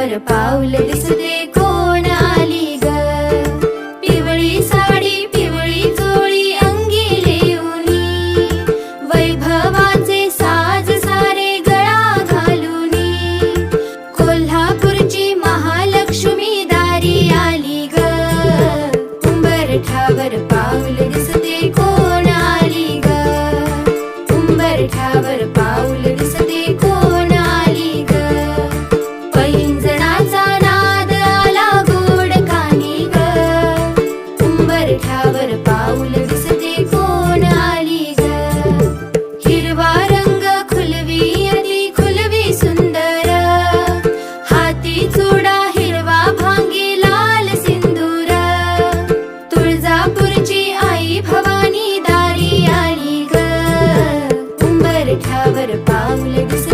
उंबरठ्यावर पाऊल दिसते कोण आली ग. पिवळी साडी पिवळी चोळी अंगी लेऊनी, वैभवाचे साज सारे गळा घालूनी, कोल्हापूरची महालक्ष्मी दारी आली ग. उंबरठ्यावर पाऊल दिसते कोण आली ग. उंबरठ्यावर पाऊल दिसते कोण आली ग. पैंजणाचा नाद आला गोड कानी ग. उंबरठ्यावर पाऊल दिसते कोण आली ग. हिरवा रंग खुलवी अति खुलवी सुंदर, हाती चुडा हिरवा भांगी लाल सिंदूर, तुळजापूरची आई भवानी दारी आली ग. उंबरठ्यावर पाऊल दिसते